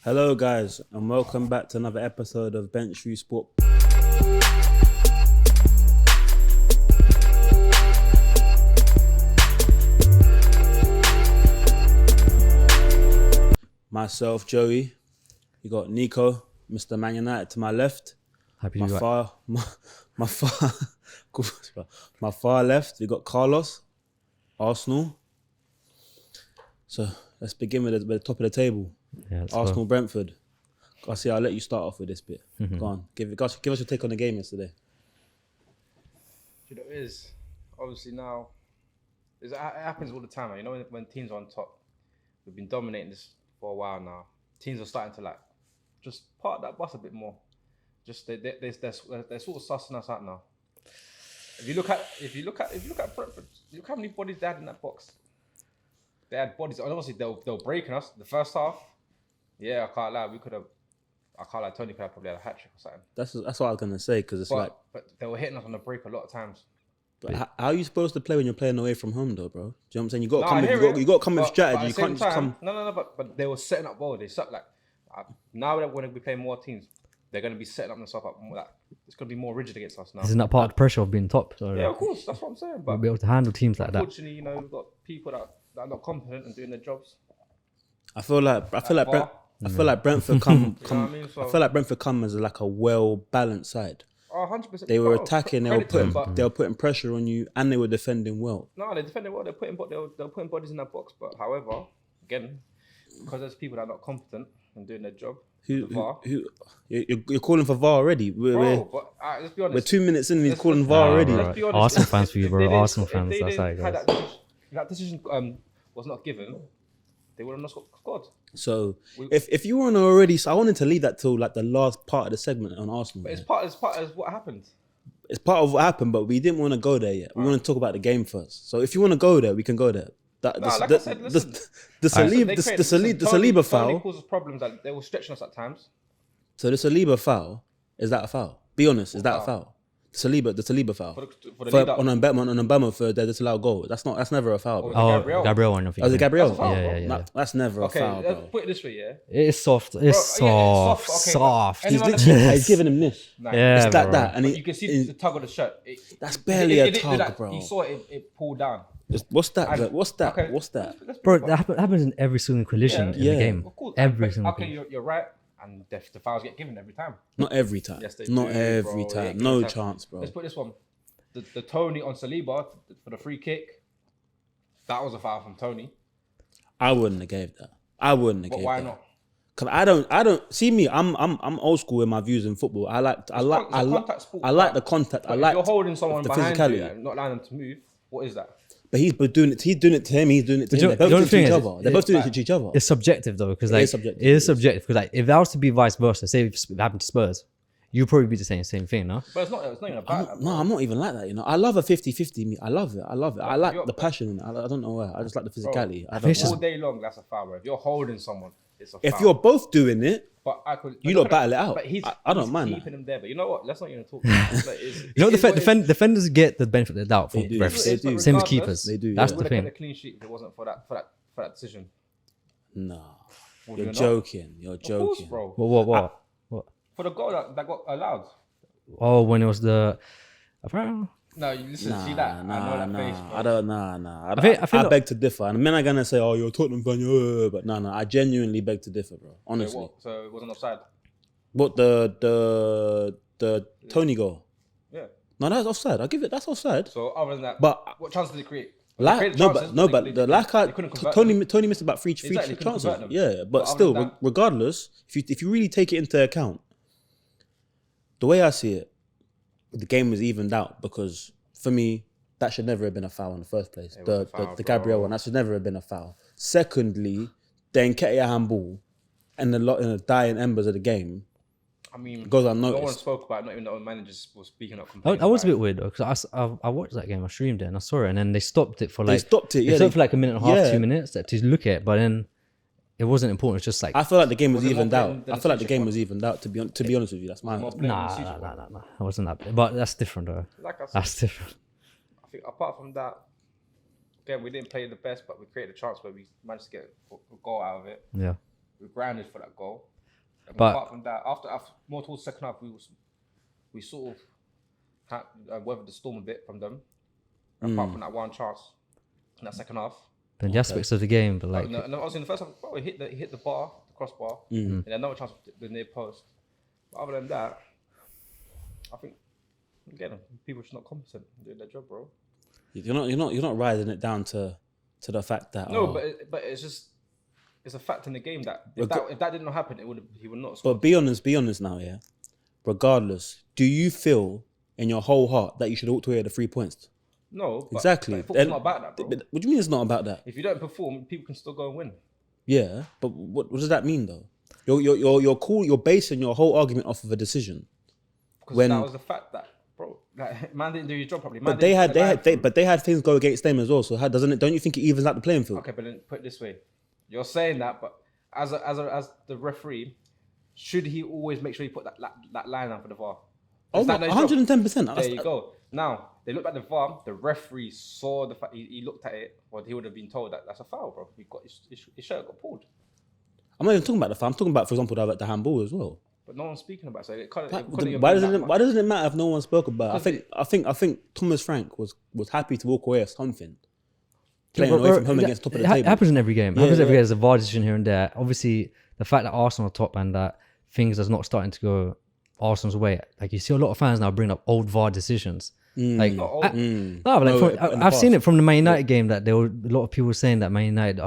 Hello guys and welcome back to another episode of Benchviews Sport. Myself, Joey, you got Niko, Mr Man United to my left. Happy to be back. My far left, we got Carlos, Arsenal. So let's begin with the top of the table. Yeah, Arsenal, Brentford. Garcia, I'll let you start off with this bit. Go on, give us your take on the game yesterday. You know, it is obviously now. It happens all the time. Like, you know, when teams are on top, we've been dominating this for a while now. Teams are starting to like just park that bus a bit more. Just they're sort of sussing us out now. If you look at Brentford, look how many bodies they had in that box. They had bodies. Honestly, they were breaking us the first half. Yeah, I can't lie. Tony could have probably had a hat trick or something. That's what I was gonna say because but they were hitting us on the break a lot of times. But how are you supposed to play when you're playing away from home, though, bro? Do you know what I'm saying? You got to come with strategy. You can't just come. No. But they were setting up well. They set like now that we're going to be playing more teams, they're going to be setting up themselves up more. Like, it's going to be more rigid against us now. Isn't that part of the pressure of being top? So yeah, of course. That's what I'm saying. But we'll be able to handle teams like that. Unfortunately, you know, we've got people that are not competent and doing their jobs. I feel like Brentford come. I feel like Brentford come as like a well balanced side. Oh, 100%. They were attacking. They were putting pressure on you, and they were defending well. No, they defended well. They're putting bodies in that box. But however, again, because there's people that are not competent and doing their job. You're calling for VAR already? Let's be honest. We're 2 minutes in and he's calling VAR already. Let's be honest. Arsenal fans for you, bro. Arsenal fans. That's how it goes. That decision was not given, they would have not scored. So if you weren't already, so I wanted to leave that till like the last part of the segment on Arsenal. But it's part of what happened. It's part of what happened, but we didn't want to go there yet. We want to talk about the game first. So if you want to go there, we can go there. The Saliba foul. Tony causes problems that they were stretching us at times. So the Saliba foul, is that a foul? Be honest, is that a foul? The Saliba foul on Mbama for the disallowed goal. That's never a foul, bro. Oh, Gabriel one. Oh, is it Gabriel? Yeah. That's never a foul, bro. Let's put it this way, yeah. It's soft. It's soft. He's giving him this. Yeah, it's like that, and you can see the tug of the shirt. That's barely a tug, bro. You saw it pulled down. What's that? What's that? Bro, that happens in every single collision in the game. Of course. Every single. Okay, you're right. And the fouls get given every time. Not every time. Yes, they do, every time. No chance, bro. Let's put this one. The Toney on Saliba for the free kick. That was a foul from Toney. I wouldn't have gave that. But why not? Cause I don't see me. I'm old school in my views in football. I like the contact. If you're holding someone behind you and not allowing them to move, what is that? But he's doing it to him. He's doing it to him. They're both doing it to each other. They're both doing it to each other. It's subjective though, because like it is subjective. Because like if that was to be vice versa, say if it happened to Spurs, you'd probably be the same thing, no? But it's not even about that. No, I'm not even like that. You know, I love a 50-50. I love it. I like the passion in it. I don't know why. I just like the physicality. All day long, that's a foul. Bro. If you're holding someone, it's a foul. If you're both doing it, you lot battle it out. But I don't mind keeping him there. But you know what? Let's not even talk. Defenders get the benefit of the doubt for refs. Same as keepers. They do. That's the thing. A clean sheet if it wasn't for that decision. No, you're joking. You're joking, of course, bro. What? For the goal that got allowed. Oh, when it was the. No, you listen. See that? I know that face, bro. I don't. I beg to differ. And men are gonna say, "Oh, you're a Tottenham fan," but no. I genuinely beg to differ, bro. Honestly. So it wasn't offside. What the Toney goal? Yeah. No, that's offside. I give it. That's offside. So other than that, but what chances did he create? Tony missed about three chances. Yeah, but still, regardless, if you really take it into account, the way I see it, the game was evened out because for me, that should never have been a foul in the first place. The Gabriel one, that should never have been a foul. Secondly, the nketiah handball and in the dying embers of the game. I mean, goes unnoticed. No one spoke about it, not even the own managers were speaking up. I was a bit weird though, because I watched that game, I streamed it and I saw it, and then they stopped it for like... They stopped for like a minute and a half, 2 minutes to look at it, but then it wasn't important. It's just like... I feel like the game was evened out. I feel like the game was evened out, to be honest with you. That's my... Nah. It wasn't that. But that's different though. Like I said, that's different. I think apart from that, again, we didn't play the best, but we created a chance where we managed to get a goal out of it. Yeah. we grounded for that goal. And But apart from that, after more towards the second half, we sort of had weathered the storm a bit from them. Apart from that one chance in that second half. then the aspects of the game, but like, No, obviously in the first half, bro, he hit the bar, the crossbar, and then another chance with the near post. But other than that, I think again, people are just not competent doing their job, bro. You're not riding it down to the fact that but it's a fact in the game that if that did not happen, he would not have scored. But be honest now, yeah. Regardless, do you feel in your whole heart that you should walk away with the 3 points? No, exactly. But football's not about that, bro. What do you mean it's not about that? If you don't perform, people can still go and win. Yeah, but what does that mean though? You're basing your whole argument off of a decision. Because that was the fact that, bro, like, man didn't do your job properly. But they had things go against them as well. So don't you think it evens out the playing field? Okay, but then put it this way: you're saying that, but as the referee, should he always make sure he put that line out for the VAR? Oh, 110%. There you go. Now they looked at the VAR. The referee saw the fact. He looked at it. Well, he would have been told that that's a foul, bro. His shirt got pulled. I'm not even talking about the foul. I'm talking about, for example, the handball as well. But no one's speaking about it. So why doesn't it matter if no one spoke about it? I think Thomas Frank was happy to walk away or something. Playing away from home against top of the table. It happens in every game. Every game. There's a VAR decision here and there. Obviously, the fact that Arsenal are top and that things are not starting to go Arsenal's way. Like, you see a lot of fans now bring up old VAR decisions. I've seen it from the Man United game that there were a lot of people saying that Man United,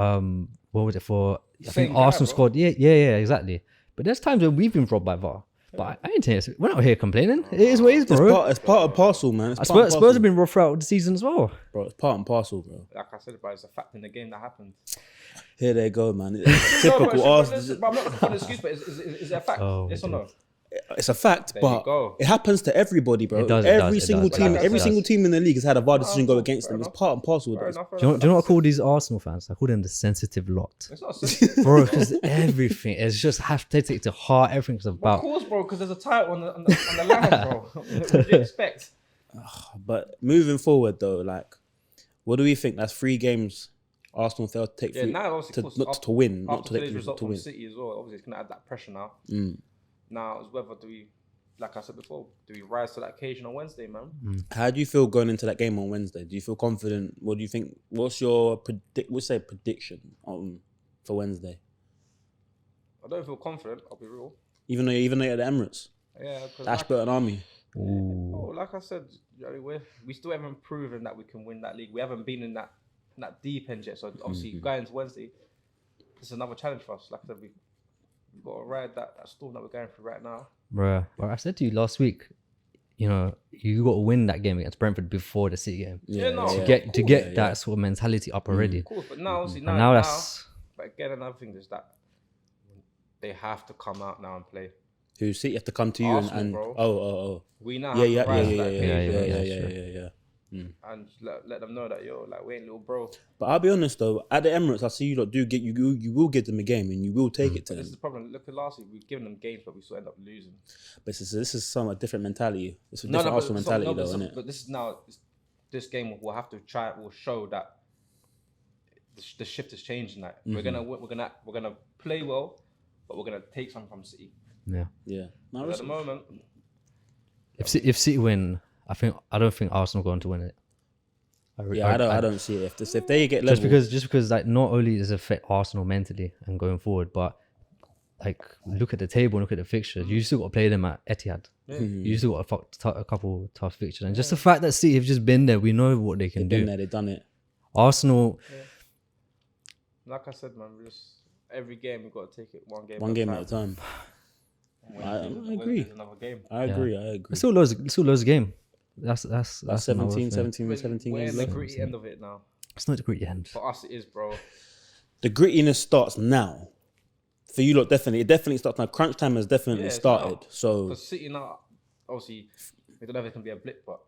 what was it for? I think Arsenal scored. Yeah, exactly. But there's times when we've been robbed by VAR. But I ain't saying it. We're not here complaining. It is what it is, bro. It's part and parcel, man. Spurs have been rough throughout the season as well. Bro, it's part and parcel, bro. Like I said, bro, it's a fact in the game that happened. Here they go, man. It's typical Arsenal. I'm not looking for an excuse, but is it a fact? Yes or no? It's a fact, but it happens to everybody, bro. Every single team in the league has had a VAR decision go against them. It's part and parcel with it. Do you know what I call these Arsenal fans? I call them the sensitive lot. It's not sensitive. Bro, because everything, it's just have to take it to heart. Everything's about. Of course, bro, because there's a title on the line, bro. What do you expect? But moving forward, though, like, what do we think? That's 3 games Arsenal failed to take to win, not to take result to from win. City as well. Obviously, it's going to add that pressure now. Now, it's whether like I said before, do we rise to that occasion on Wednesday, man? How do you feel going into that game on Wednesday? Do you feel confident? What do you think? What's your prediction for Wednesday? I don't feel confident. I'll be real. Even though you're at the Emirates, yeah, Ashburton Army. Oh, like I said, we still haven't proven that we can win that league. We haven't been in that deep end yet. So obviously, going into Wednesday, this is another challenge for us. Like I said, we've got to ride that storm that we're going through right now. Bruh, I said to you last week, you know, you got to win that game against Brentford before the City game. To get that sort of mentality up already. Of course, but now obviously but again, another thing is that they have to come out now and play. Who City have to come to you Arsenal, we now have to rise to that occasion. And let them know that we ain't little bro. But I'll be honest though, at the Emirates, I see you lot you will give them a game and you will take it to them. This is the problem. Look at last week, we've given them games, but we still end up losing. But this is somewhat different mentality. It's a different Arsenal mentality though, isn't it? But this is now, this game we'll have to try. We'll show that the shift is changing. That we're gonna play well, but we're gonna take something from City. Yeah. No, at the moment, if City win, I don't think Arsenal are going to win it. I don't see it. If they get level, just because like not only does it affect Arsenal mentally and going forward, but like look at the table, look at the fixtures. You still got to play them at Etihad. You still got a couple tough fixtures, and just the fact that City have just been there, we know what they can do. They've done it. Arsenal. Like I said, man, every game we've got to take it one game at a time. I agree. I agree. It's still loads of game. That's 17 We're games in the left. gritty end of it now. It's not the gritty end. For us, it is, bro. The grittiness starts now. For you lot, definitely. It definitely starts now. Crunch time has definitely started. Now. So for City now, obviously, we don't know if it can be a blip, but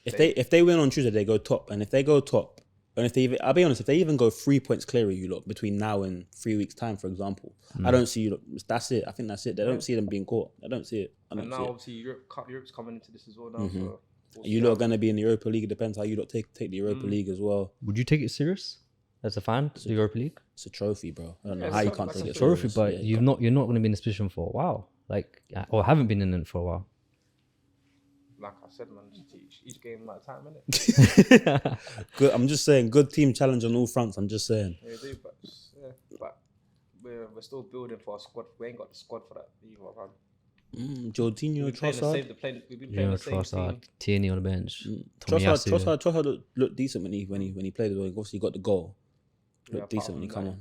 if they win on Tuesday, they go top. And if they go top, and I'll be honest, if they even go 3 points clear of you lot between now and 3 weeks' time, for example, I don't see you lot. That's it. I think that's it. They don't see them being caught. I don't see it. And now, obviously, Europe's coming into this as well now. So you lot are going to be in the Europa League. It depends how you lot take the Europa League as well. Would you take it serious as a fan, the Europa League. It's a trophy, bro. I don't know how you can't take it. Trophy, but you're not going to be in this position for a while, like, or haven't been in it for a while. Like I said, man, just each game like time, innit? Good. I'm just saying, good team challenge on all fronts. I'm just saying. Yeah, they do, but we're still building for a squad. We ain't got the squad for that either, man. Jorginho, Trossard. We've been playing the same team. Tierney on the bench. Trossard looked decent when he played as well. Obviously, he got the goal. Looked decent when he come on.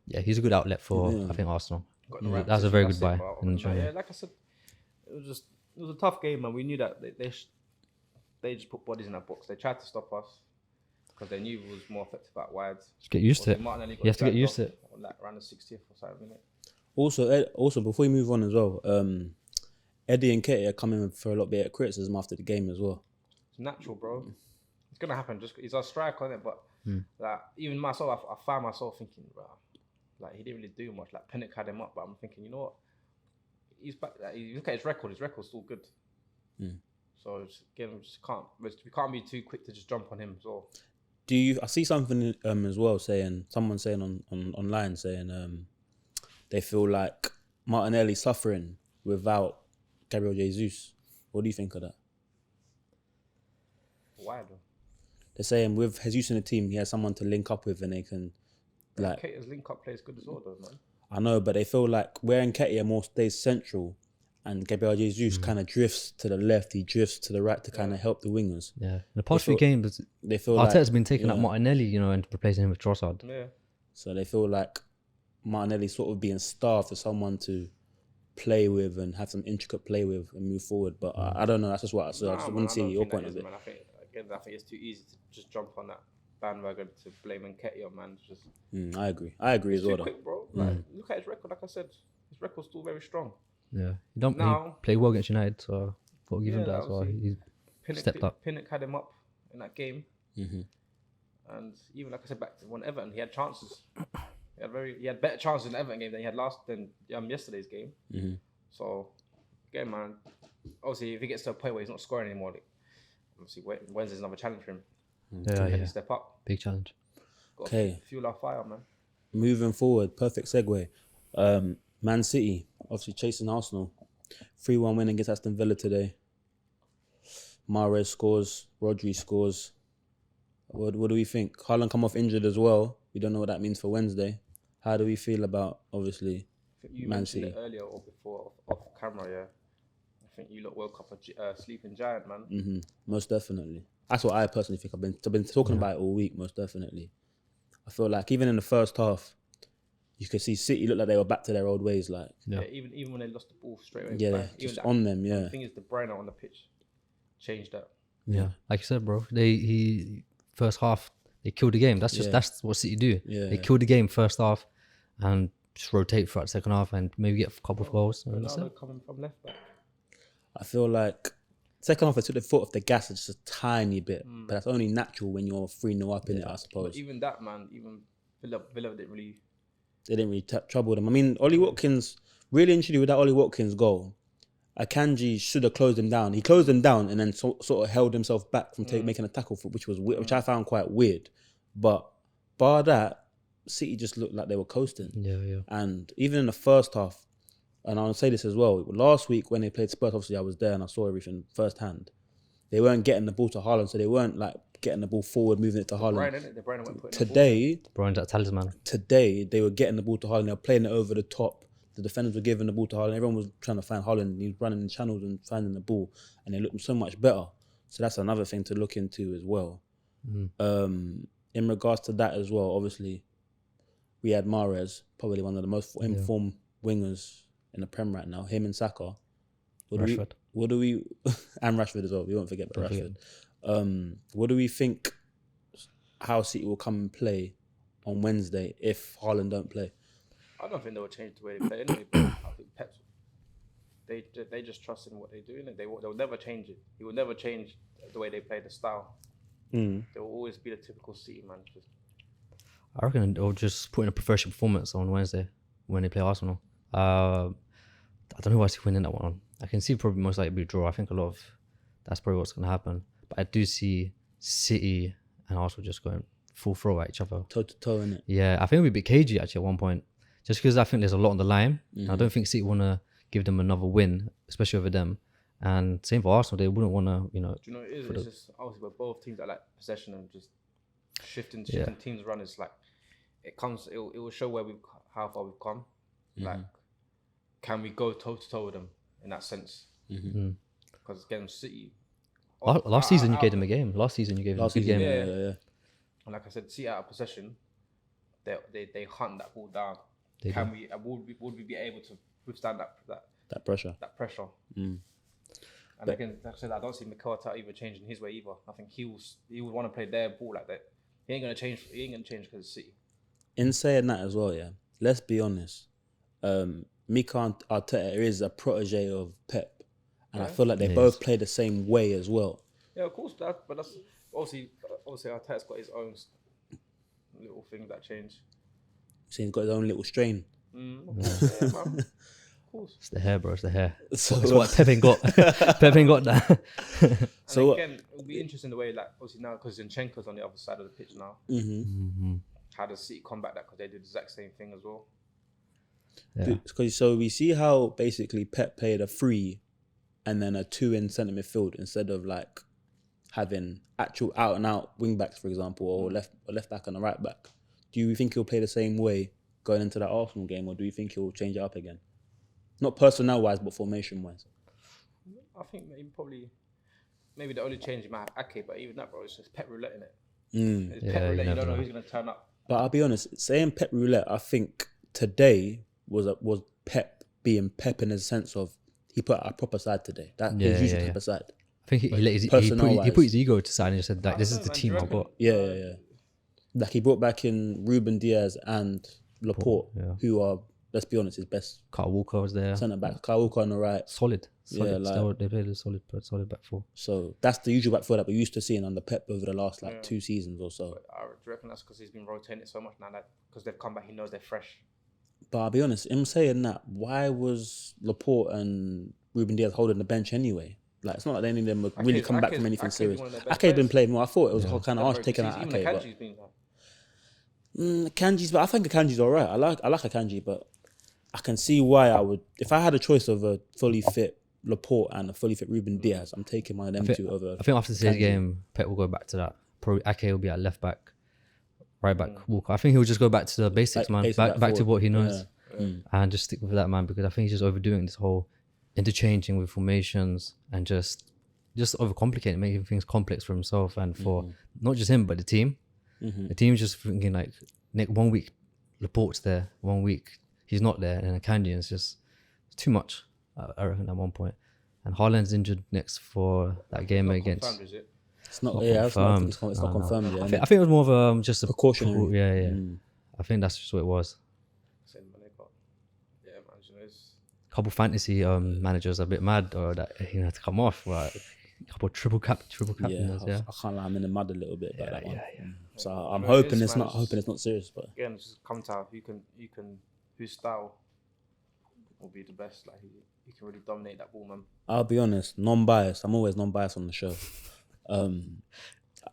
Yeah, he's a good outlet for I think Arsenal. That was a very good buy. Yeah, like I said, it was a tough game, man. We knew that they just put bodies in our box. They tried to stop us because they knew it was more effective out wide. Just get used to it. You have to get used to it. Like around the 60th or something, minute. Also, before we move on as well, Eddie and Nketiah are coming for a lot bit of criticism after the game as well. It's natural, bro. It's gonna happen. Just he's our striker on it, but like even myself, I found myself thinking, bro, like he didn't really do much. Like Pinnock had him up, but I'm thinking, you know what? He's back. Like, you look at his record. His record's still good. So again, we can't be too quick to just jump on him as well. I see something as well someone saying online saying they feel like Martinelli suffering without Gabriel Jesus. What do you think of that? Why though? They're saying with Jesus in the team, he has someone to link up with, and they can like. Nketiah's link up play is good as well, though, man. I know, but they feel like where Nketiah more stays central, and Gabriel Jesus kind of drifts to the left, he drifts to the right to kind of help the wingers. Yeah, in the past few games, they feel Arteta's been taking up Martinelli, and replacing him with Trossard. Yeah. So they feel like Martinelli sort of being starved for someone to play with and have some intricate play with and move forward. But I don't know. That's just what I said. I just want to see your point of it. Man. I think it's too easy to just jump on that bandwagon to blame Nketiah, man. It's just. I agree as well. Too quick, bro. Like, look at his record. Like I said, his record's still very strong. Yeah, he played well against United, so got to give him that as well. He stepped up. Pinnock had him up in that game, and even like I said, back to when Everton, he had chances. He had better chances in the Everton game than he had yesterday's game. So again, man, obviously if he gets to a point where he's not scoring anymore, obviously Wednesday's another challenge for him. Yeah. Step up. Big challenge. Okay. Fuel our fire, man. Moving forward, perfect segue. Man City, obviously chasing Arsenal. 3-1 win against Aston Villa today. Mahrez scores. Rodri scores. What do we think? Haaland come off injured as well. We don't know what that means for Wednesday. How do we feel about, obviously, you Man mentioned City? It earlier or before off camera, yeah. I think you woke up a sleeping giant, man. Most definitely. That's what I personally think. I've been talking about it all week, most definitely. I feel like even in the first half, you could see City look like they were back to their old ways. Like even when they lost the ball straight away. Yeah, just on them, yeah. The thing is, De Bruyne on the pitch changed that. Yeah, like you said, bro. First half, they killed the game. That's what City do. Yeah, they killed the game first half and just rotate throughout the second half and maybe get a couple of goals. Ronaldo coming from left back. I feel like second half, I took the foot off the gas just a tiny bit, but that's only natural when you're 3-0 up in it, I suppose. But even that, man, even Villa didn't really. They didn't really trouble them. I mean, Ollie Watkins, really interested with that Ollie Watkins goal. Akanji should have closed him down. He closed him down and then sort of held himself back from making a tackle, which I found quite weird. But bar that, City just looked like they were coasting. Yeah. And even in the first half, and I'll say this as well, last week when they played Spurs, obviously I was there and I saw everything firsthand. They weren't getting the ball to Haaland, so they weren't like getting the ball forward, moving it to Haaland. De Bruyne went today, De Bruyne's that talisman. Today, they were getting the ball to Haaland. They were playing it over the top. The defenders were giving the ball to Haaland. Everyone was trying to find Haaland. He was running in channels and finding the ball, and they looked so much better. So that's another thing to look into as well. In regards to that as well, obviously, Riyad Mahrez, probably one of the most informed wingers in the Prem right now. Him and Saka. Rashford. And Rashford as well. We won't forget about Rashford. What do we think how City will come and play on Wednesday if Haaland don't play? I don't think they will change the way they play anyway. But I think Pep, they just trust in what they do, and they'll never change it. He will never change the way they play, the style. They will always be the typical City man. I reckon they'll just put in a professional performance on Wednesday when they play Arsenal. I don't know who I see winning that one. I can see probably most likely be a draw. I think that's probably what's going to happen. But I do see City and Arsenal just going full throw at each other. Toe to toe, innit? Yeah, I think we'd be cagey actually at one point, just because I think there's a lot on the line. I don't think City want to give them another win, especially over them. And same for Arsenal, they wouldn't want to, Do you know what it is? It's just obviously we're both teams that like possession and just shifting teams run. It's like it will show how far we've come. Like, can we go toe to toe with them in that sense? Because again, City. Last season you gave them a game. Last season you gave them a good game. Yeah. And like I said, City out of possession, they hunt that ball down. Would we be able to withstand that pressure? And again, like I said, I don't see Mr R2R changing his way either. I think he would want to play their ball like that. He ain't gonna change because it's City. In saying that as well, yeah. Let's be honest. Mr Arteta is a protege of Pep, and I feel like they both play the same way as well. Yeah, of course. But that's obviously Arteta's got his own little things that change. So he's got his own little strain. Man. Of course. It's the hair, bro. It's the hair. So it's what Pep ain't got. Pep ain't got that. So again, it'll be interesting the way, like, obviously now because Zinchenko's on the other side of the pitch now. How does City combat that? Because they do the exact same thing as well. Yeah. So we see how basically Pep played a 3 and then a 2 in centre midfield instead of like having actual out and out wing backs, for example, or left back and a right back. Do you think he'll play the same way going into that Arsenal game, or do you think he'll change it up again? Not personnel wise, but formation wise. I think maybe the only change you might have Ake, but even that, bro, it's just Pep roulette in it. It's Pep roulette. You don't know who's gonna turn up. But I'll be honest, saying Pep roulette, I think today was Pep being Pep in the sense of he put a proper side today. That his usual type of side. I think he put his ego to side and just said like, this is the team I've got. Yeah. Like he brought back in Ruben Diaz and Laporte, who are, let's be honest, his best. Kyle Walker was there. Centre back. Kyle Walker on the right. Solid. Yeah, they played a solid back four. So that's the usual back four that we're used to seeing under Pep over the last 2 seasons or so. But I reckon that's because he's been rotating it so much now that because they've come back, he knows they're fresh. But I'll be honest, him saying that, why was Laporte and Ruben Diaz holding the bench anyway? Like, it's not like any of them were really coming back from anything serious. Ake's been playing more. I thought it was kind of harsh taking out Ake. Akanji's, but I think Akanji's alright. I like Akanji, but I can see why I would, if I had a choice of a fully fit Laporte and a fully fit Ruben Diaz, I'm taking one of them two over. I think after today's game, Pep will go back to that. Probably Ake will be at left back, right back Walker. I think he'll just go back to the basics, man. Back to what he knows, and just stick with that, man. Because I think he's just overdoing this whole interchanging with formations and just overcomplicating, making things complex for himself and for not just him but the team. The team's just thinking like, Nick, 1 week Laporte's there, 1 week he's not there, and Akanji, it's too much. I reckon at one point. And Haaland's injured next for that game against. Confirmed, is it? It's not confirmed. It's not confirmed yet. I think it was more of just a precautionary. Yeah. I think that's just what it was. Yeah, man. A couple fantasy managers are a bit mad, or that he had to come off. Right? A couple triple captains. I can't lie. I'm in the mud a little bit about that one. So I'm hoping it's not serious. But again, just come to whose style will be the best. Like he can really dominate that ball, man. I'll be honest, non-biased. I'm always non-biased on the show.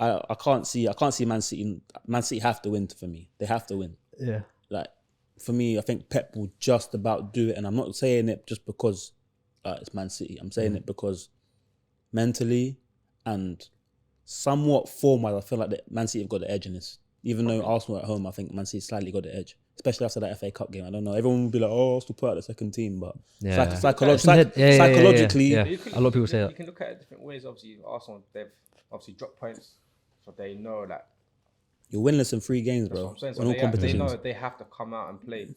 I can't see Man City. Man City have to win for me. They have to win. Yeah. Like for me, I think Pep will just about do it, and I'm not saying it just because it's Man City. I'm saying it because mentally and somewhat form-wise, I feel like that Man City have got the edge in this. Even though Arsenal at home, I think Man City slightly got the edge, especially after that FA Cup game. I don't know. Everyone will be like, "Oh, Arsenal put out the second team," but psychologically, a lot of people say that. You can look at it different ways. Obviously, Arsenal, they've obviously dropped points, so they know that you're winless in 3 games, bro. So they know that they have to come out and play.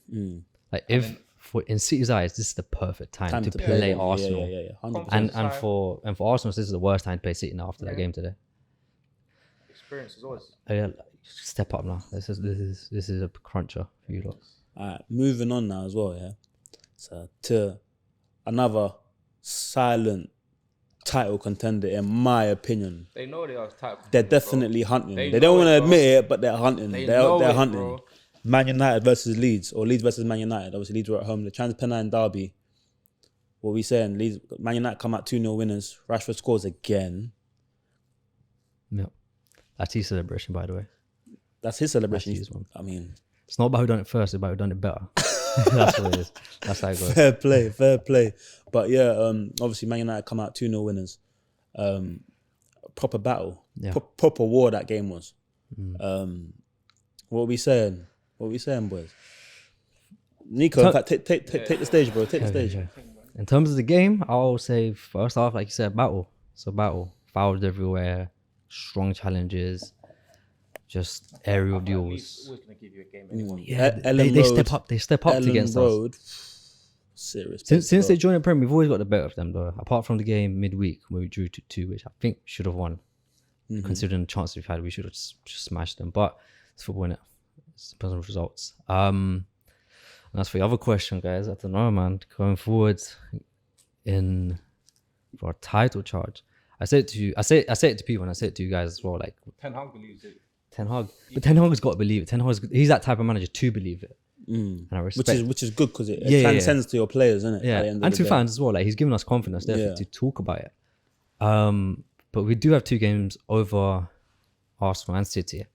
Like in City's eyes, this is the perfect time to play Arsenal. And for Arsenal, this is the worst time to play City now after that game today. Experience is always. Step up now. This is a cruncher for you lot. Alright, moving on now as well, yeah. So to another silent title contender, in my opinion. They know they are title contenders. They're definitely hunting. They don't want to admit it, but they're hunting. They're hunting. Bro. Man United versus Leeds, or Leeds versus Man United. Obviously, Leeds were at home. The Transpennine derby. What are we saying? Man United come out 2-0 winners. Rashford scores again. Yep. That's his celebration, by the way. That's his celebration. That's his one. I mean, it's not about who done it first, it's about who done it better. That's what it is. That's how it goes. Fair play. But yeah, obviously Man United come out 2-0 winners. Proper battle. Yeah. Proper war that game was. What are we saying? Boys? Niko, in fact, take the stage, bro. Take the stage. Yeah. In terms of the game, I'll say first off, like you said, battle. So battle. Fouls everywhere, strong challenges, just aerial duels. Always gonna give you a game anyway. Yeah, they step up. They step up against us. Serious. Since they joined the Premier, we've always got the better of them, though. Apart from the game midweek where we drew 2-2, which I think should have won. Considering the chances we've had, we should have just smashed them. But it's football, innit? It's depends on results. And as for the other question, guys, I don't know, man. Going forward for a title charge, I say it to people, and I say it to you guys as well. Like Ten Hag believes it. But Ten Hag's got to believe it. He's that type of manager to believe it. And I respect, which is good because it transcends to your players, isn't it? Yeah, and to fans as well. Like he's given us confidence there to talk about it. But we do have 2 games over Arsenal and City.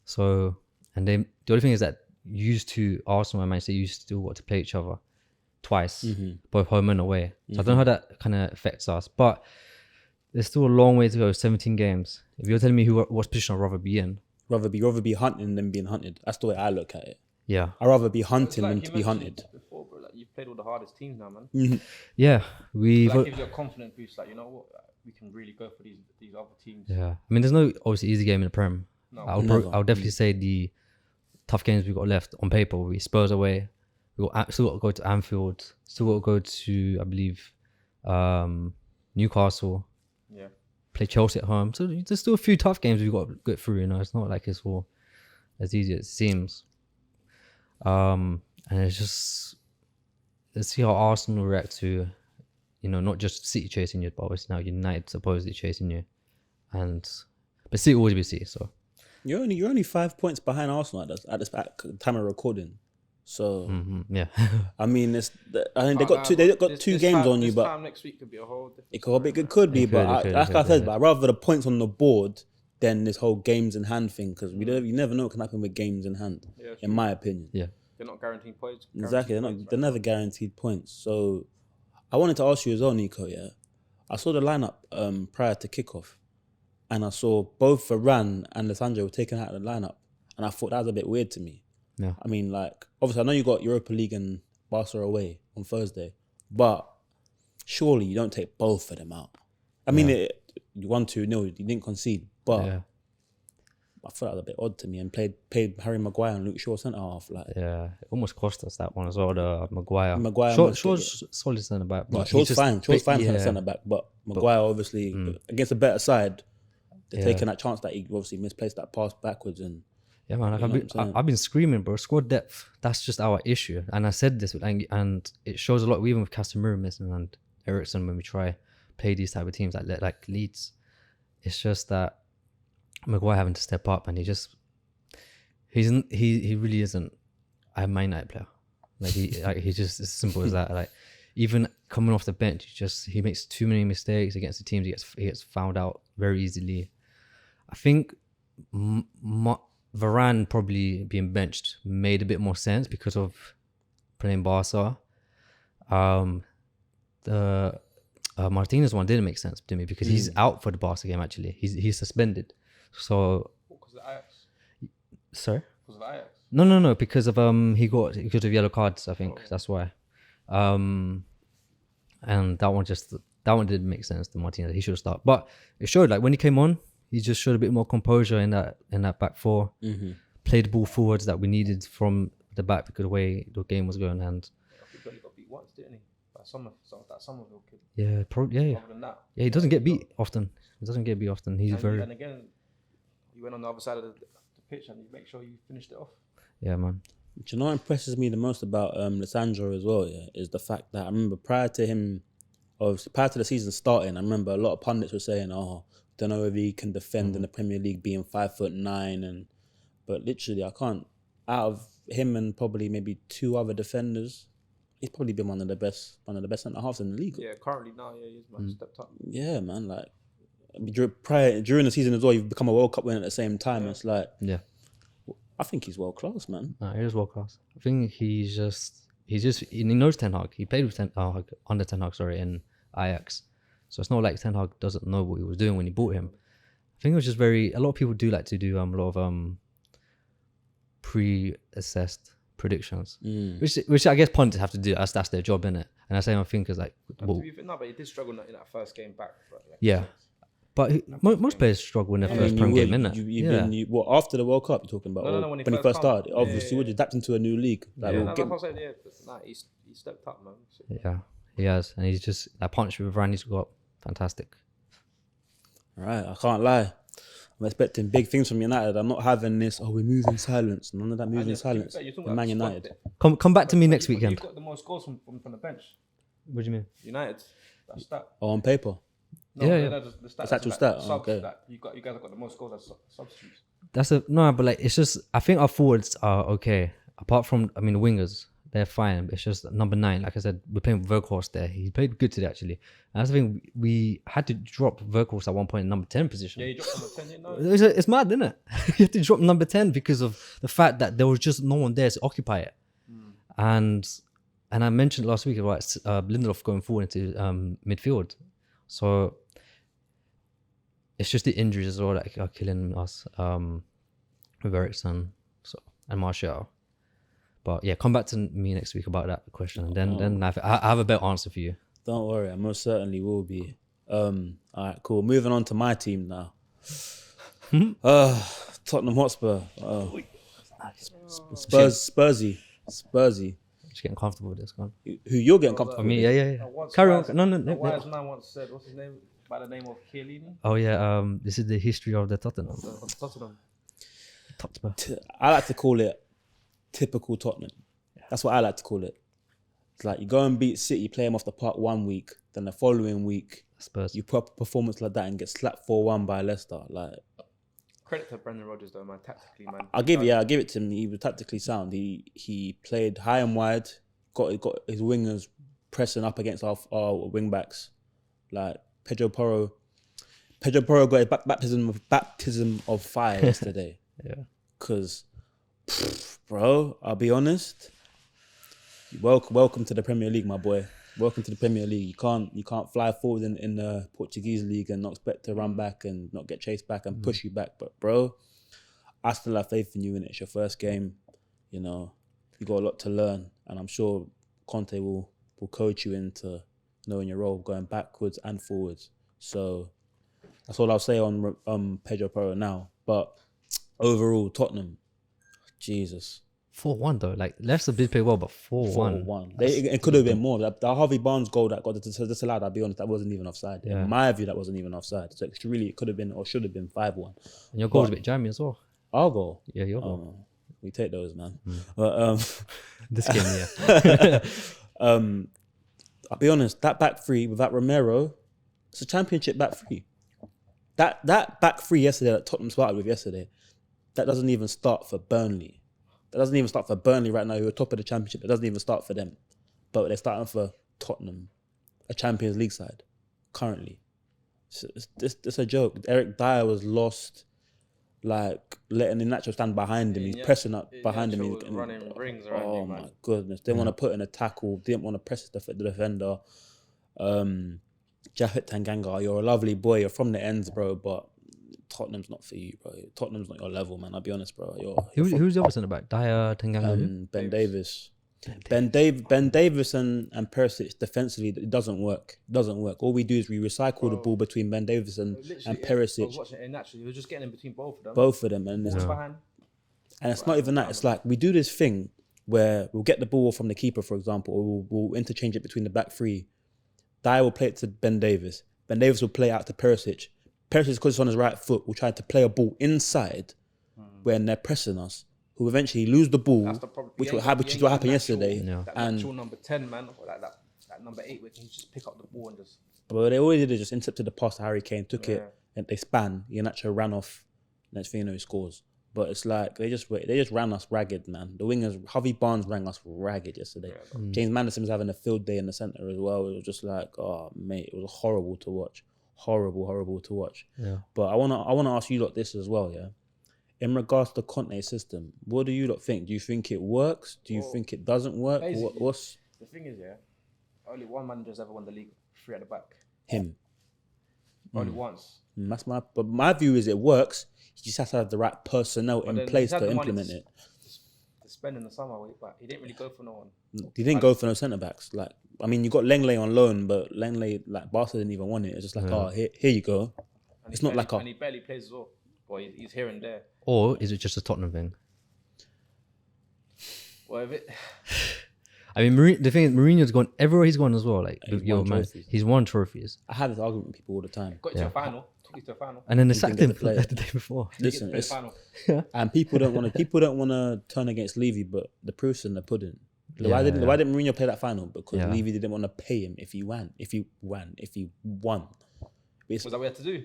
So, and then the only thing is that Arsenal and Man City used to got to play each other twice, both home and away. So I don't know how that kind of affects us, but there's still a long way to go. 17 games. If you're telling me what position I'd rather be in, rather be hunting than being hunted. That's the way I look at it. Yeah, I'd rather be hunting than to be hunted. Before, bro, like you've played all the hardest teams now, man. Yeah, Like gives you a confident boost. Like, you know what, we can really go for these other teams. Yeah, I mean, there's no obviously easy game in the Prem. No, I'll definitely say the tough games we've got left on paper. We Spurs away. Still got to go to Anfield. Still got to go to, I believe, Newcastle. Yeah. Play Chelsea at home. So there's still a few tough games we've got to get through. You know, it's not like it's all as easy as it seems. And it's just, let's see how Arsenal react to, you know, not just City chasing you, but obviously now United supposedly chasing you, but City always be City. So you're only 5 points behind Arsenal at this time of recording. So yeah, I mean, I think they got two games on you, but time next week could be a whole different it could be. But like I said, but rather the points on the board than this whole games in hand thing, because you never know what can happen with games in hand. Yeah, in my opinion, they're not guaranteed points. Exactly, they're never guaranteed points. So I wanted to ask you as well, Niko. Yeah, I saw the lineup prior to kickoff, and I saw both Varane and Lisandro were taken out of the lineup, and I thought that was a bit weird to me. Yeah. I mean, like, obviously, I know you got Europa League and Barca away on Thursday, but surely you don't take both of them out. I mean, you won 2-0, you didn't concede, but I thought that was a bit odd to me. And played Harry Maguire and Luke Shaw centre half. Like, it almost cost us that one as well. The Maguire. Shaw's solid centre back. No, Shaw's fine. Shaw's fine for centre back, but Maguire obviously against a better side, they're taking that chance that he obviously misplaced that pass backwards and. Yeah, man, I've been screaming, bro. Squad depth, that's just our issue. And I said this, and it shows a lot, even with Casemiro missing and Eriksen, when we try play these type of teams like Leeds. It's just that Maguire having to step up, and he really isn't a Man United player. Like he's just as simple as that. Like even coming off the bench, he makes too many mistakes against the teams. He gets found out very easily. I think Varane probably being benched made a bit more sense because of playing Barca. The Martinez one didn't make sense to me because he's out for the Barca game. Actually, he's suspended. So because of the Ajax. Sorry. Because of the Ajax. No. Because of because of yellow cards. I think that's why. And that one didn't make sense to Martinez. He should have started, but it showed like when he came on. He just showed a bit more composure in that back four. Played the ball forwards that we needed from the back because the way the game was going. And he only got beat once, didn't he? By that Somerville kid. Yeah, yeah. Other than that, he doesn't get beat often. He's very. And again, you went on the other side of the pitch and you make sure you finished it off. Yeah, man. Do you know what impresses me the most about Lisandro as well? Yeah, is the fact that I remember prior to the season starting, I remember a lot of pundits were saying, don't know if he can defend in the Premier League being 5'9", but literally I can't. Out of him and probably maybe 2 other defenders, he's probably been one of the best centre halves in the league. Yeah, currently now, he is, man. Stepped up. Yeah, man. Like during the season as well, you've become a World Cup winner at the same time. It's like, I think he's world class, man. No, he is world class. I think he knows Ten Hag. He played with under Ten Hag, in Ajax. So it's not like Ten Hag doesn't know what he was doing when he bought him. I think it was just a lot of people do like to do a lot of pre-assessed predictions, which I guess pundits have to do. That's their job, innit? And I say my thinkers like, but he did struggle in that first game back. Yeah. But most players struggle in their first Prem game, innit? After the World Cup, you're talking about? No, when he first started. Obviously, would adapt into a new league. He stepped up, man. Yeah, he has. And he's just, that partnership with Varane he's got, fantastic. All right, I can't lie. I'm expecting big things from United. I'm not having this, we move in silence. None of that moves in silence. In Man United. Come back to me next weekend. You've got the most goals from the bench. What do you mean? United. That's that. On paper? No, the stats. That's actual stat. Okay. You guys have got the most goals as substitutes. But it's just, I think our forwards are okay. Apart from, the wingers, they're fine. It's just number 9. Like I said, we're playing Verkhorst there. He played good today, actually. And that's the thing. We had to drop Verkhorst at one point in number 10 position. Yeah, you dropped number 10. You know? It's mad, isn't it? You have to drop number 10 because of the fact that there was just no one there to occupy it. And I mentioned last week about Lindelof going forward into midfield. So it's just the injuries as well that are killing us with Eriksen and Martial. But yeah, come back to me next week about that question, and then I have a better answer for you. Don't worry, I most certainly will be. All right, cool. Moving on to my team now. Tottenham Hotspur. Spursy. Just getting comfortable with this one. Who you're getting comfortable? Me, yeah. Carry on. No. Wise man once said, what's his name? By the name of Chiellini. Oh yeah. This is the history of the Tottenham. Tottenham. I like to call it typical Tottenham. That's what I like to call it. It's like you go and beat City, play them off the park one week, then the following week Spurs. you put up a performance like that and get slapped 4-1 by Leicester. Like, credit to Brendan Rodgers though, man. Tactically, man. I'll give it to him. He was tactically sound. He played high and wide. Got his wingers pressing up against our wing backs. Like Pedro Porro got his baptism of fire yesterday. Yeah. Because, bro, I'll be honest. Welcome to the Premier League, my boy. Welcome to the Premier League. You can't fly forward in the Portuguese league and not expect to run back and not get chased back and push you back. But bro, I still have faith in you, and it's your first game. You know, you got a lot to learn, and I'm sure Conte will coach you into knowing your role, going backwards and forwards. So that's all I'll say on Pedro Porro now. But overall, Tottenham, Jesus. 4-1 though, like Leicester did play well, but 4-1. It could have been more. That Harvey Barnes goal that got disallowed, I'll be honest, that wasn't even offside. Yeah. In my view, that wasn't even offside. So it could have been or should have been 5-1. And your goal was a bit jammy as well. Our goal? Yeah, your goal. We take those, man. But this game, yeah. I'll be honest, that back three without Romero, it's a championship back three. That back three yesterday that Tottenham started with yesterday, that doesn't even start for Burnley. That doesn't even start for Burnley right now, who are top of the championship. It doesn't even start for them. But they're starting for Tottenham, a Champions League side, currently. It's a joke. Eric Dyer was lost, like letting Iheanacho stand behind him. He's pressing up behind him. And running rings around him, my goodness. Didn't want to put in a tackle. Didn't want to press the defender. Japhet Tanganga, you're a lovely boy. You're from the ends, bro, but Tottenham's not for you, bro. Tottenham's not your level, man. I'll be honest, bro. Who's the other centre back? Dyer, Tanganga, Ben Davies. Ben Davies and Perisic defensively, it doesn't work. All we do is we recycle the ball between Ben Davies and Perisic. I was watching it naturally. We're just getting in between both of them. And it's not even that. It's like we do this thing where we'll get the ball from the keeper, for example, or we'll interchange it between the back three. Dyer will play it to Ben Davies. Ben Davies will play out to Perisic. Perisic, because it's on his right foot, will try to play a ball inside when they're pressing us, who eventually lose the ball, which is what happened yesterday. That actual number 10, man, or like that number 8, where he just pick up the ball and just... But they already did is just intercepted the pass to Harry Kane, took it, and they span. Iheanacho ran off, next thing you know, he scores. But it's like, they just ran us ragged, man. The wingers, Harvey Barnes ran us ragged yesterday. James Maddison was having a field day in the centre as well. It was just like, oh, mate, it was horrible to watch. Horrible to watch. Yeah. But I wanna ask you lot this as well, yeah. in regards to the Conte system, what do you lot think? Do you think it works? Do you think it doesn't work? What's the thing is, only one manager's ever won the league 3 at the back. Him. Only once. But my view is it works. You just have to have the right personnel in place to implement it. To spend in the summer, but he didn't really go for no one. He didn't go for no centre backs. Like, I mean, you got Lenglet on loan, but Lenglet, like, Barca didn't even want it. It's just like, here you go. And it's not like and he barely plays as well. But he's here and there. Or is it just a Tottenham thing? Well, if it... I mean, the thing is, Mourinho's gone everywhere he's gone as well. Like, he's won trophies. I have this argument with people all the time. Got to a final. Took you to a final. And then they sacked him the day before. Listen, and people don't want to turn against Levy, but the proof's in the pudding. Why didn't Mourinho play that final? Because Levy didn't want to pay him if he won. Was that what we had to do?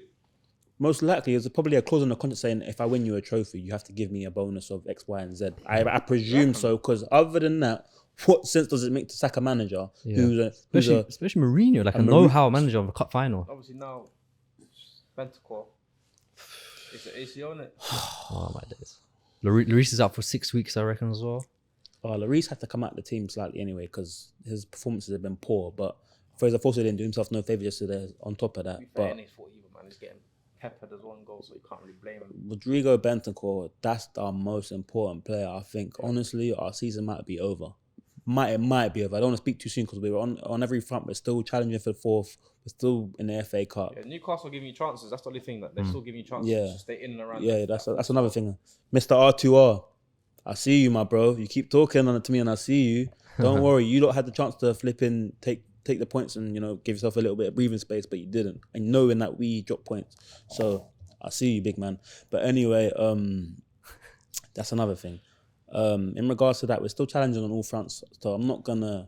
Most likely, there's probably a clause in the contract saying, if I win you a trophy, you have to give me a bonus of X, Y, and Z. I presume so, because other than that, what sense does it make to sack a manager especially Mourinho, like a know-how manager of a cup final? Obviously now, Bentancur, it's an ACL, isn't it? Oh my days. Lloris is out for 6 weeks, I reckon, as well. Lloris had to come out of the team slightly anyway because his performances have been poor. But Fraser Forster didn't do himself no favour just on top of that. But he's getting peppered as one goal, so you can't really blame him. Rodrigo Bentancur, that's our most important player. I think honestly, our season might be over. It might be over. I don't want to speak too soon because we were on every front. We're still challenging for the 4th. We're still in the FA Cup. Yeah, Newcastle giving you chances. That's the only thing that they're still giving you chances to stay in and around. Yeah, that's another thing. Mr R2R, I see you, my bro. You keep talking to me, and I see you. Don't worry, you lot had the chance to flip in, take the points, and give yourself a little bit of breathing space, but you didn't. And knowing that we dropped points, so I see you, big man. But anyway, that's another thing. In regards to that, we're still challenging on all fronts, so I'm not gonna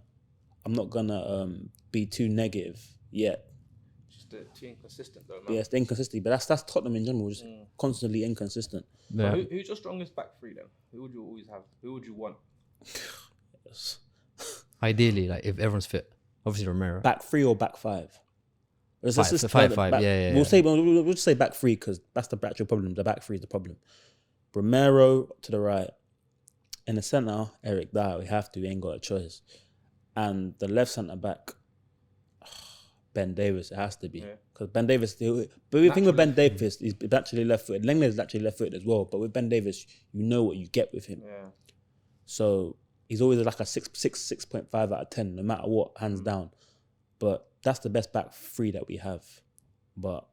be too negative yet. Just too inconsistent though, man. Yeah, it's inconsistent, but that's Tottenham in general, just constantly inconsistent. Yeah. Who's your strongest back three then? Who would you always have? Who would you want? Yes. Ideally, like if everyone's fit, obviously Romero. Back 3 or back 5? Five. Yeah. We'll just say back 3 because that's the actual problem. The back 3 is the problem. Romero to the right. In the centre, Eric Dyer. We have to. We ain't got a choice. And the left centre back, Ben Davis. It has to be because Ben Davis. But the thing with Ben Davis, he's actually left-footed. Lenglet is actually left-footed as well. But with Ben Davis, you know what you get with him. Yeah. So he's always like a 6.5 out of 10, no matter what, hands down. But that's the best back 3 that we have. But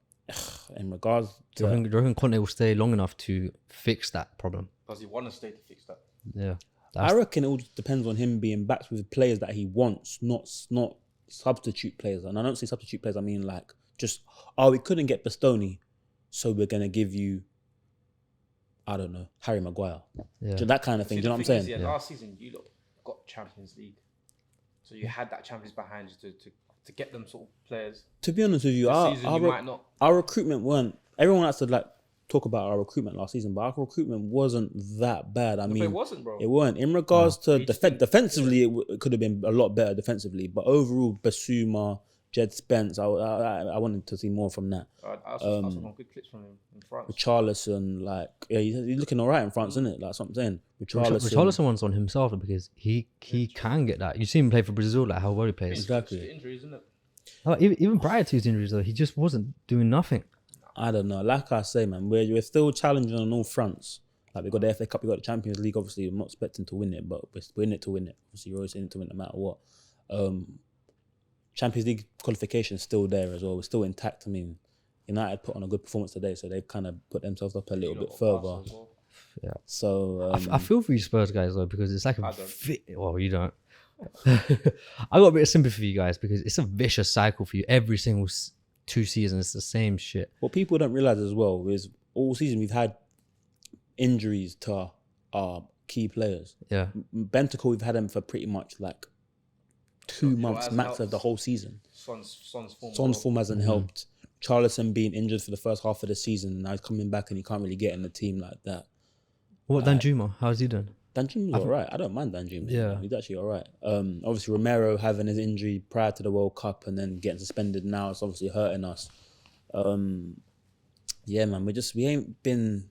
in regards to... Do you reckon Conte will stay long enough to fix that problem? Does he want to stay to fix that? Yeah. I reckon it all depends on him being backed with players that he wants, not substitute players. And I don't say substitute players, I mean like just, we couldn't get Bastoni, so we're going to give you, I don't know, Harry Maguire. Yeah. That kind of thing. Do you know what I'm saying? Last season, you got Champions League. So you had that Champions behind you to get them sort of players. To be honest with you, our recruitment weren't... Everyone has to like talk about our recruitment last season, but our recruitment wasn't that bad. I mean, it wasn't, bro. It weren't. In regards to defensively, it could have been a lot better defensively. But overall, Basuma, Jed Spence, I wanted to see more from that. I saw some good clips from him in France. Richarlison, he's looking all right in France, isn't it? Like, that's what I'm saying. Richarlison wants on himself because he can get that. You see him play for Brazil, like how well he plays. Exactly. It's injuries, isn't it? Even prior to his injuries, though, he just wasn't doing nothing. I don't know. Like I say, man, we're still challenging on all fronts. Like, we got the FA Cup, we got the Champions League. Obviously, I'm not expecting to win it, but we're in it to win it. Obviously, you're always in it to win no matter what. Champions League qualification is still there as well. We're still intact. I mean, United put on a good performance today, so they've kind of put themselves up a little bit further. Well. Yeah. So I feel for you Spurs guys though, because it's like well, you don't. I got a bit of sympathy for you guys because it's a vicious cycle for you. Every single 2 seasons, it's the same shit. What people don't realize as well is all season we've had injuries to our key players. Yeah. Bentancur, we've had him for pretty much like 2 months max of the whole season. Son's form hasn't helped. Charlison being injured for the first half of the season, and now he's coming back and he can't really get in the team like that. What Danjuma? How's he doing? Danjuma's alright. I don't mind Danjuma. Yeah. He's actually alright. Obviously Romero having his injury prior to the World Cup and then getting suspended now, it's obviously hurting us. Yeah, man, we ain't been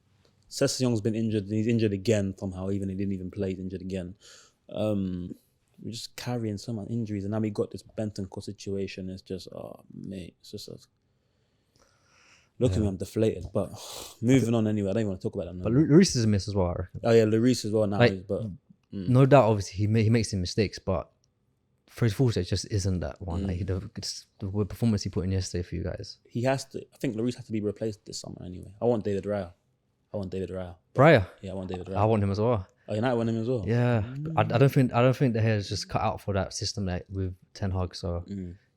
Sessegnon been injured. And he's injured again somehow. Even he didn't even play. He's injured again. We're just carrying so much injuries, and now we got this Bentancur situation. It's just, oh mate, it's just look at me, I'm deflated. But moving on anyway. I don't even want to talk about that now. But Lloris is a miss as well, I reckon. Oh yeah, Lloris as well now. Like, but no doubt, obviously he makes some mistakes, but for his full set, just isn't that one. Like the performance he put in yesterday for you guys. He has to. I think Lloris has to be replaced this summer anyway. I want David Raya. Raya? Yeah, I want David Raya. I want him as well. Oh, United want him as well. Yeah, I don't think the hair is just cut out for that system like with Ten Hag. So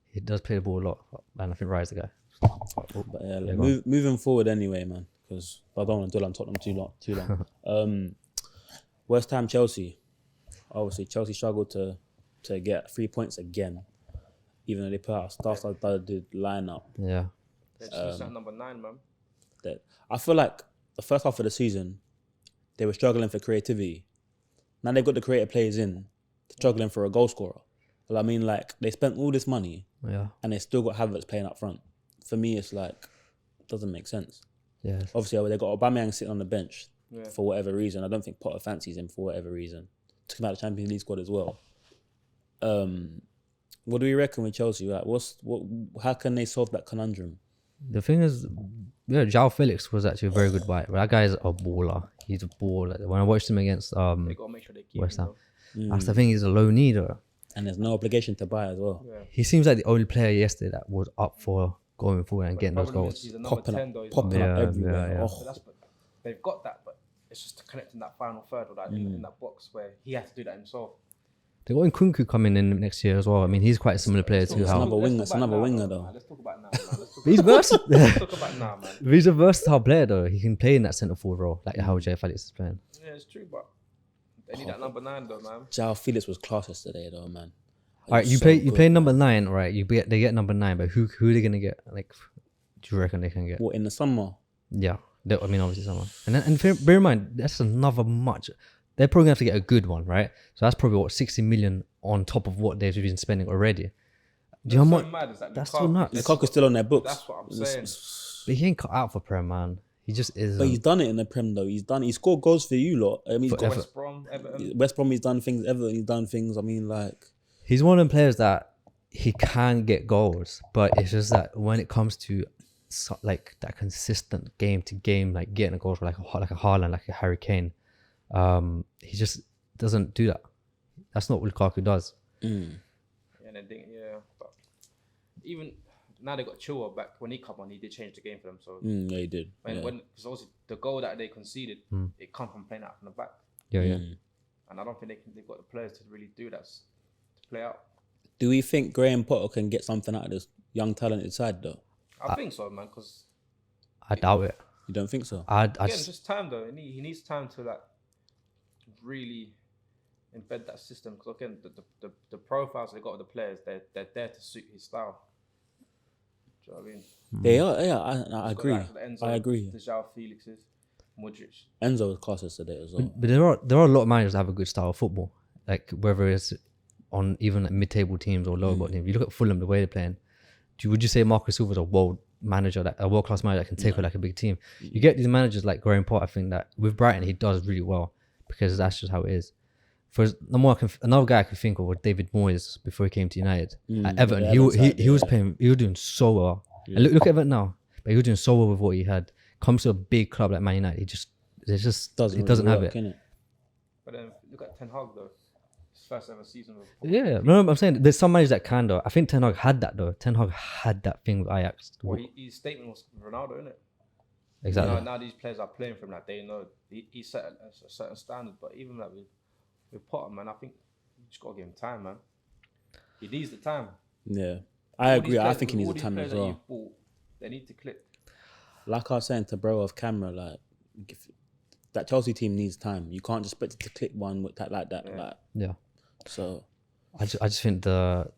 he does play the ball a lot, and I think Raya's the guy. But yeah, like, moving forward anyway, man, because I don't want to dwell on Tottenham too long. West Ham, Chelsea. Obviously, Chelsea struggled to get 3 points again, even though they put out a star-studded lineup. Yeah, it's number 9, man. That I feel like the first half of the season, they were struggling for creativity. Now they've got the creative players in, struggling for a goal scorer. Well, I mean, like, they spent all this money, and they still got Havertz playing up front. For me, it's like, it doesn't make sense. Yeah. Obviously, they got Aubameyang sitting on the bench for whatever reason. I don't think Potter fancies him for whatever reason. Took him out of the Champions League squad as well. What do we reckon with Chelsea? Like, how can they solve that conundrum? The thing is, João Felix was actually a very good buy. That guy is a baller. He's a baller. When I watched him against they gotta make sure they keep West Ham, him, that's the thing. He's a low needer, and there's no obligation to buy as well. Yeah. He seems like the only player yesterday that was up for going forward and getting those goals. Popping up everywhere. Yeah. Oh. They've got that, but it's just connecting that final third or that in that box where he has to do that himself. They got Nkunku coming in next year as well. I mean, he's quite a similar player to how. It's another winger though. Let's talk about now. He's versatile. Let's talk about now, man. He's a versatile player though. He can play in that centre forward role, like how João Felix is playing. Yeah, it's true, but they need that number 9 though, man. João Felix was class yesterday though, man. All right, you play number 9, right? They get number 9, but who are they gonna get? Like, do you reckon they can get? What, in the summer? Yeah, I mean obviously summer. And bear in mind that's another much. They're probably gonna have to get a good one, right? So that's probably 60 million on top of what they've been spending already. Do you know how much? That's so nuts. Lukaku's still on their books. That's what I'm saying. But he ain't cut out for Prem, man. He just is. But he's done it in the Prem though. He scored goals for you lot. I mean, he's got West Brom, Everton. West Brom. He's done things. Everton. He's done things. I mean, like, he's one of them players that he can get goals, but it's just that when it comes to like that consistent game to game, like getting a goal for like a Haaland, like a Harry Kane, he just doesn't do that. That's not what Lukaku does. But even now they got Chilwell back. When he come on, he did change the game for them. So yeah, he did. Because obviously the goal that they conceded, it come from playing out from the back. Yeah. And I don't think they've got the players to really do that, to play out. Do we think Graham Potter can get something out of this young talented side though? I think so, man. Because I doubt it. You don't think so? It's just time though. He needs time to like really embed that system. Because again, the profiles they got with the players, they're there to suit his style. Do you know what I mean? They are. Yeah, I agree. Enzo, I agree. The João Felixes, Modric. Enzo was class yesterday as well. But there are a lot of managers that have a good style of football. Like whether it's on even like mid-table teams or lower bottom teams. You look at Fulham, the way they're playing. Would you say Marcus Silva's a world-class manager that can take like a big team? You get these managers like Graham Potter. I think that with Brighton he does really well because that's just how it is. For another guy I could think of was David Moyes before he came to United at Everton. He was doing so well. And look at Everton now, but he was doing so well with what he had. Comes to a big club like Man United, he just doesn't have it. But then look at Ten Hag though. His first ever season. Yeah, no, I'm saying there's some managers that can though. I think Ten Hag had that though. Ten Hag had that thing with Ajax. Well, his statement was Ronaldo, isn't it? Exactly. Now these players are playing for him. Like they know he set a certain standard. But even like with Potter, man, I think you just gotta give him time, man. He needs the time. Yeah, I agree. I think he needs the time as well. They need to click. Like I was saying to bro off camera, like that Chelsea team needs time. You can't just expect it to click one with that like that. Yeah. So I just think the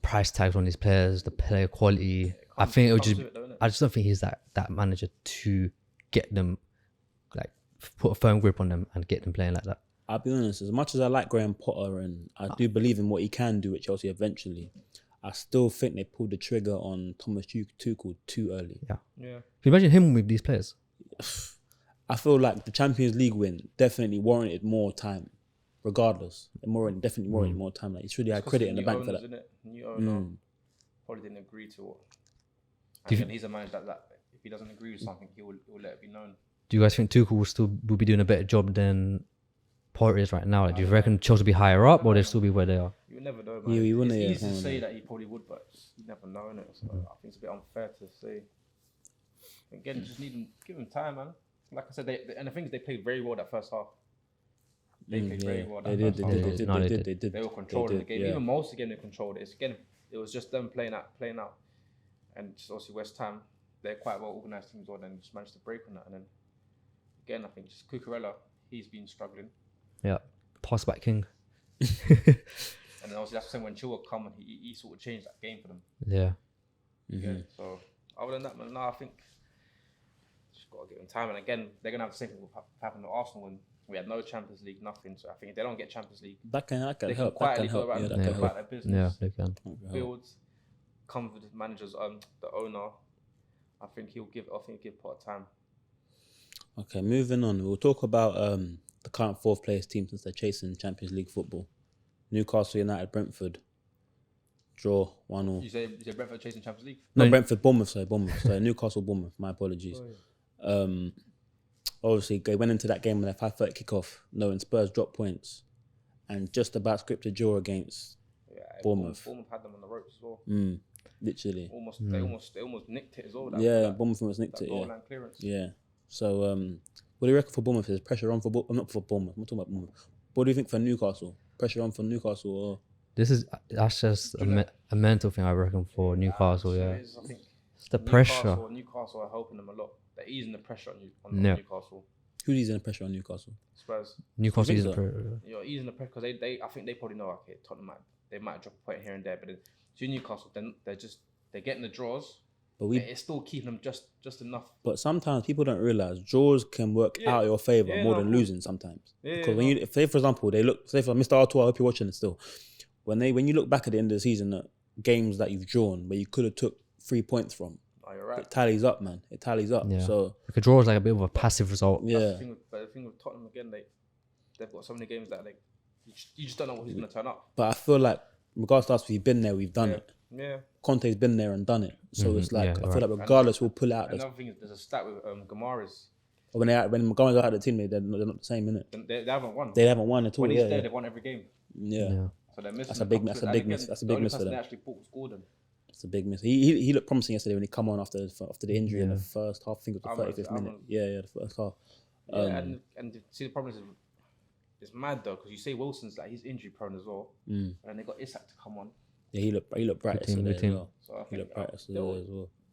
price tags on these players, the player quality. I think it would just. I just don't think he's that manager to get them, like put a firm grip on them and get them playing like that. I'll be honest. As much as I like Graham Potter and I do believe in what he can do at Chelsea eventually, I still think they pulled the trigger on Thomas Tuchel too early. Yeah. Can you imagine him with these players? I feel like the Champions League win definitely warranted more time, regardless. It definitely warranted more time. Like, it's really had credit in the bank for that. New owner probably didn't agree to it. And again, he's a manager that if he doesn't agree with something, he will let it be known. Do you guys think Tuchel will be doing a better job than Potter is right now? Like, do you reckon Chelsea will be higher up, or they'll still be where they are? You would never know, man. It's easy to say that he probably would, but you never know, innit? So I think it's a bit unfair to say. Again, just give him time, man. Like I said, and the thing is, they played very well that first half. They played very well that first half. They did. They were controlling the game. Yeah. Even most of the game, they controlled it. It was just them playing out. And just obviously West Ham, they're quite well organised teams, well, then just managed to break on that. And then, again, I think just Cucurella, he's been struggling. Yeah, pass back king. And then obviously that's when Chilwell come and he sort of changed that game for them. Yeah. Yeah. So other than that, man, no, I think just got to give them time. And again, they're gonna have the same thing with happened to Arsenal when we had no Champions League, nothing. So I think if they don't get Champions League, that can help. They That can can help. go about their business. Yeah, they can. Build, come with the managers, the owner. I think he'll give Potter time. Okay, moving on. We'll talk about the current fourth place team since they're chasing Champions League football. Newcastle United, Brentford. Draw 1-1. You say Brentford chasing Champions League? No, Brentford, Bournemouth. Sorry, Newcastle, Bournemouth. My apologies. Obviously, they went into that game with a 5:30 kickoff, knowing Spurs dropped points, and just about scripted draw against Bournemouth. Bournemouth had them on the ropes as well. Literally. They almost nicked it as well. Bournemouth almost nicked it. Goal line clearance. Yeah. So, what do you reckon for Bournemouth? Is pressure on for not for Bournemouth? I'm talking about Bournemouth. What do you think for Newcastle? Pressure on for Newcastle or? That's just a mental thing, I reckon, for Newcastle. Yeah. I think it's the pressure. Newcastle are helping them a lot. They're easing the pressure on Newcastle. Who's easing the pressure on Newcastle? Spurs. Newcastle easing the pressure. You're easing the pressure because I think they probably know, okay, Tottenham might drop a point here and there, but to Newcastle, then they're getting the draws. But it's still keeping them just enough. But sometimes people don't realize draws can work out your favor more than losing sometimes. Because when you say, for example, say for Mr R2R, I hope you're watching it still. When you look back at the end of the season at games that you've drawn where you could have took 3 points from, you're right. It tallies up, man. It tallies up. Yeah. So like a draw is like a bit of a passive result. Yeah. But the thing with Tottenham again, they've got so many games that you just don't know who's going to turn up. But I feel like regardless of us, we've been there, we've done it. Yeah. Conte's been there and done it. So it's like I feel like regardless, we'll pull it out. Another thing is there's a stat with Mahrez. When Mahrez out of the team, they're not the same, innit? They haven't won. They haven't won at all. When he's there, they've won every game. Yeah. So they're missing. That's a big miss. That's a big miss for them. They actually scored them. It's a big miss. He looked promising yesterday when he come on after the injury in the first half. I think it was the 35th minute. Yeah, the first half. And see, the problem is it's mad though because you say Wilson's like he's injury prone as well, and they got Isak to come on. Yeah, he looked bright yesterday as well. So I think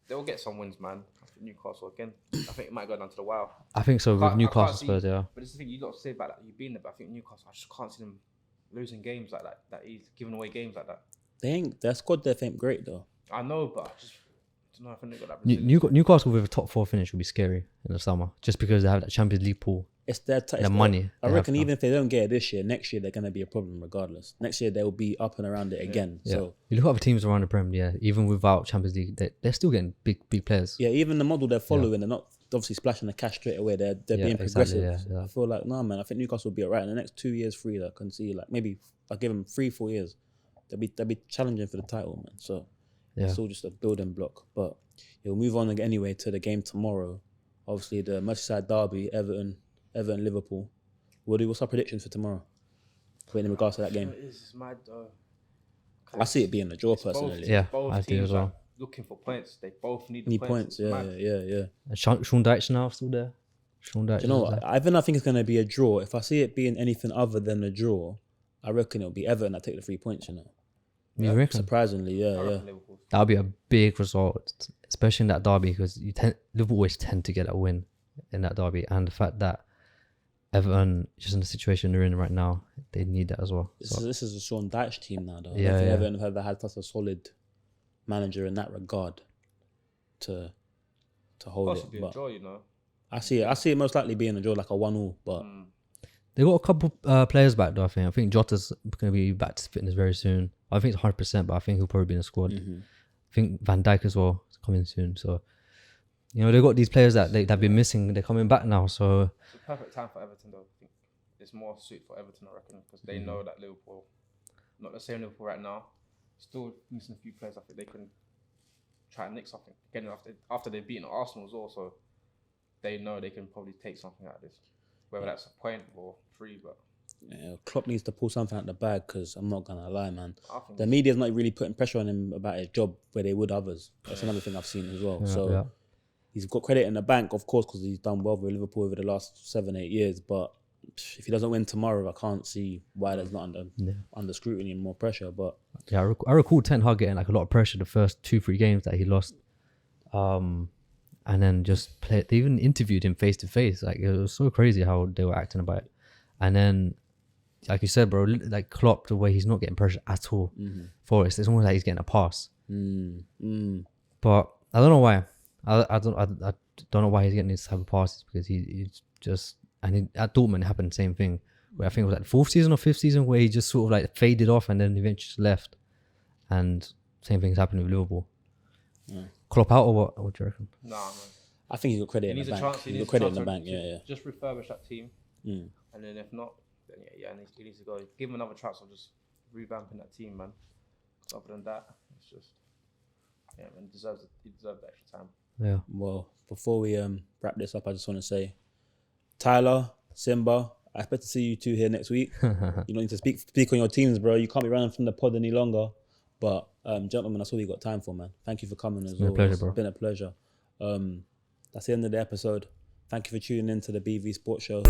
they'll get some wins, man. After Newcastle again, I think it might go down to the wire. I think so with Newcastle Spurs, yeah. But it's the thing you got to say about that. You've been there, but I think Newcastle, I just can't see them losing games like that. That he's giving away games like that. Their squad depth ain't great though. I know, but I just don't know if they got that. Newcastle with a top 4 finish would be scary in the summer, just because they have that Champions League pool. It's their money. I reckon even if they don't get it this year, next year they're gonna be a problem regardless. Next year they'll be up and around it again. Yeah. So you look at other teams around the Prem, even without Champions League, they're still getting big players. Yeah, even the model they're following, they're not obviously splashing the cash straight away. They're being progressive. Exactly, I feel like man, I think Newcastle will be alright in the next 2 years, 3. I can see like maybe I'll give them 3-4 years. They'll be challenging for the title, man. So it's all just a building block. But we'll move on anyway to the game tomorrow. Obviously the Merseyside derby, Everton, Liverpool. What's our predictions for tomorrow? In regards to that game, it's mad though. I see it being a draw personally. I do as well. Looking for points, they both need points. Yeah. And Sean Dyche now still there. Sean Dyche. Do you know what? I think it's going to be a draw. If I see it being anything other than a draw, I reckon it'll be Everton that take the 3 points. You reckon? Surprisingly, yeah. That'll be a big result, especially in that derby, because Liverpool always tend to get a win in that derby, and the fact that Everton, just in the situation they're in right now, they need that as well. This is a Sean Dyche team now, though. Yeah, Everton have ever had such a solid manager in that regard to hold possibly it. Possibly a draw, you know. I see it most likely being a draw, like a 1-1. But they got a couple players back though. I think Jota's going to be back to fitness very soon. I think it's 100%, but I think he'll probably be in the squad. I think Van Dijk as well is coming soon. So You know, they've got these players that they've been missing. They're coming back now, so it's the perfect time for Everton, though. I think it's more suited for Everton, I reckon, because they know that Liverpool, not the same Liverpool right now, still missing a few players. I think they can try and nick something again after they've beaten Arsenal as well. So they know they can probably take something out of this, whether that's a point or 3. But yeah, Klopp needs to pull something out of the bag, because I'm not gonna lie, man. The media's not really putting pressure on him about his job where they would others. That's another thing I've seen as well. He's got credit in the bank, of course, because he's done well with Liverpool over the last 7-8 years. But if he doesn't win tomorrow, I can't see why there's not under scrutiny and more pressure. But yeah, I recall Ten Hag getting like a lot of pressure the first 2-3 games that he lost, and then just played. They even interviewed him face to face. Like, it was so crazy how they were acting about it. And then, like you said, bro, like Klopp, the way he's not getting pressure at all for it, it's almost like he's getting a pass. But I don't know why. I don't know why he's getting this type of passes, because he's just, and at Dortmund it happened the same thing, where I think it was like the 4th season or 5th season where he just sort of like faded off and then eventually just left, and same thing's happening with Liverpool. Klopp out or what? What do you reckon? Nah, man. I think he's got credit in the bank. He's got credit in the bank. Yeah. Just refurbish that team, and then if not, then he needs to go. Give him another chance of just revamping that team, man. Other than that, it's just man, he deserves the extra time. Yeah. Well, before we wrap this up, I just want to say, Tyler, Simba, I expect to see you two here next week. You don't need to speak on your teams, bro. You can't be running from the pod any longer. But gentlemen, that's all we got time for, man. Thank you for coming as well. Pleasure, bro. It's been a pleasure. That's the end of the episode. Thank you for tuning in to the BV Sports Show.